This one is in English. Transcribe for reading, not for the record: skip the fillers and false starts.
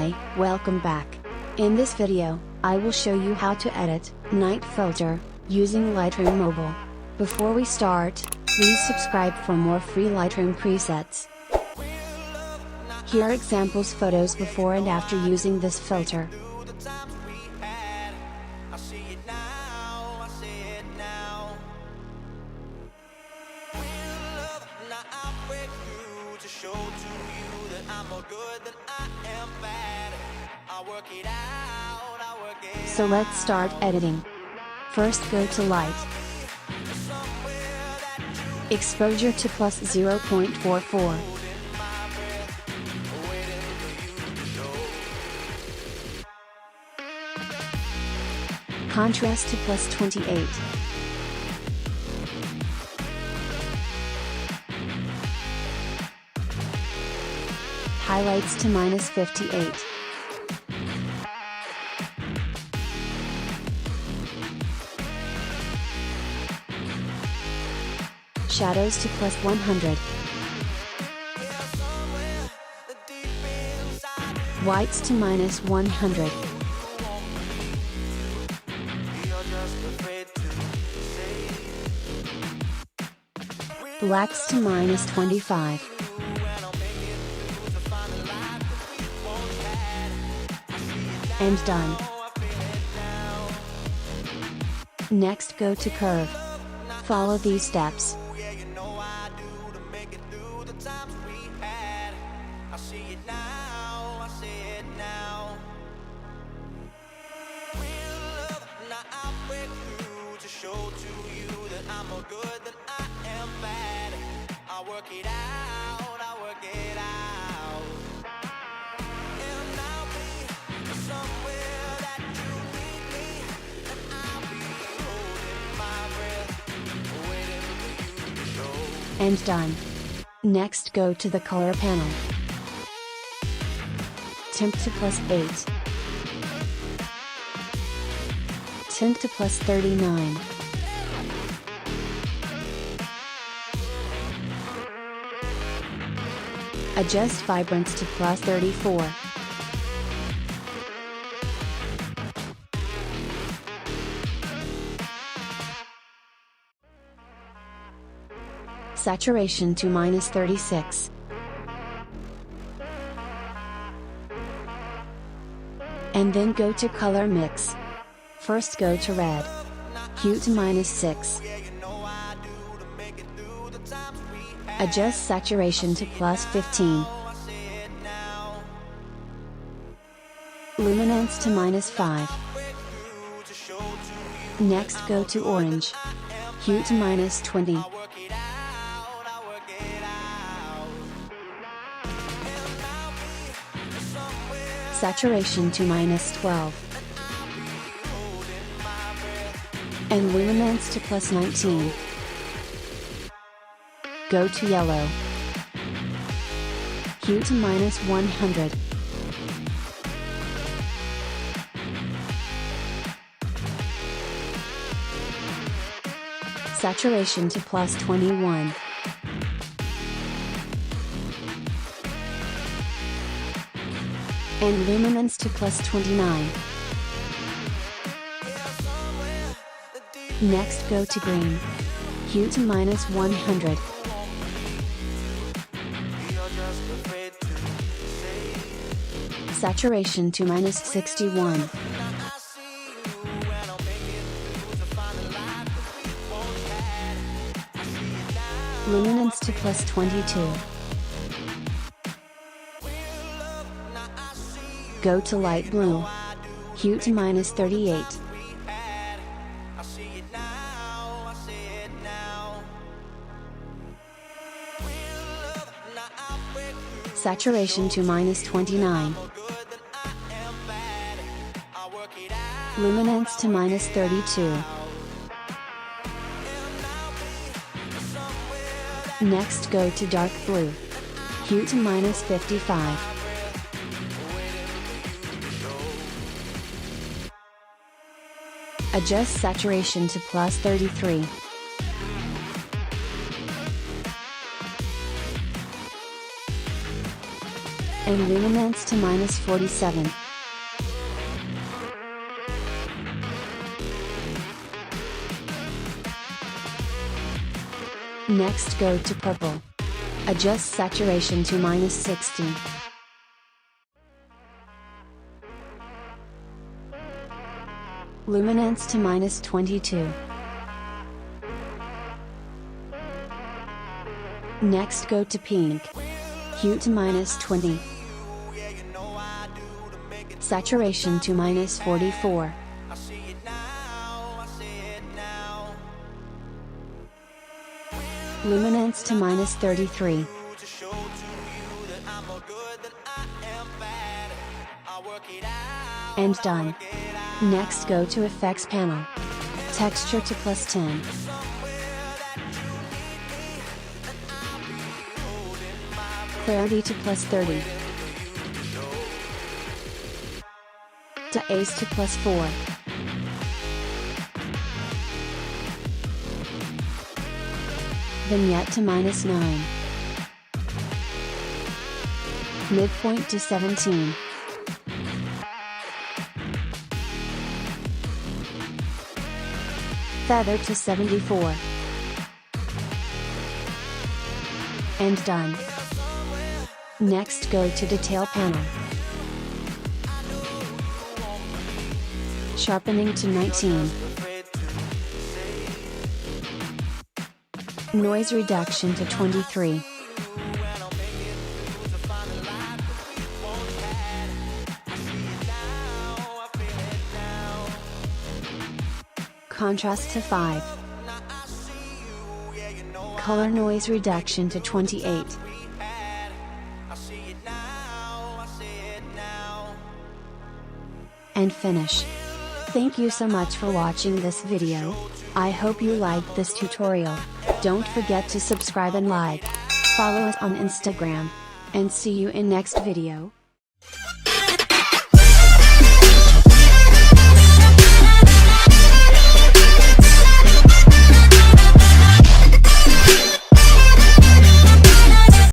Hi, welcome back. In this video, I will show you how to edit night filter using Lightroom Mobile. Before we start, please subscribe for more free Lightroom presets. Here are examples photos before and after using this filter. So let's start editing. First go to Light. Exposure to plus 0.44. Contrast to plus 28. Highlights to minus 58. Shadows to plus 100. Whites to minus 100. Blacks to minus 25. And done. Next go to Curve. Follow these steps. And done. Next go to the color panel. Temp to plus 8. Tint to plus 39. Adjust vibrance to plus 34. Saturation to minus 36. And then go to Color Mix. First go to Red. Hue to minus 6. Adjust saturation to plus 15. Luminance to minus 5. Next go to Orange. Hue to minus 20. Saturation to minus 12. And luminance to plus 19. Go to Yellow. Hue to minus 100. Saturation to plus 21. And luminance to plus 29. Next go to Green. Hue to minus 100. Saturation to minus 61. Luminance to plus 22. Go to Light Blue. Hue to minus 38. Saturation to minus 29. Luminance to minus 32. Next go to Dark Blue. Hue to minus 55. Adjust saturation to plus 33. and luminance to -47. Next go to purple. Adjust saturation to -60. Luminance to -22. Next go to pink. Hue to -20. Saturation to -44. Luminance to -33. And done. Next go to Effects panel. Texture to +10. Clarity to +30. Ace to +4. Vignette to -9. Midpoint to 17. Feather to 74. And done. Next go to Detail panel. Sharpening to 19. Noise reduction to 23. Contrast to 5. Color noise reduction to 28. And finish. Thank you so much for watching this video. I hope you liked this tutorial. Don't forget to subscribe and like. Follow us on Instagram. And see you in next video.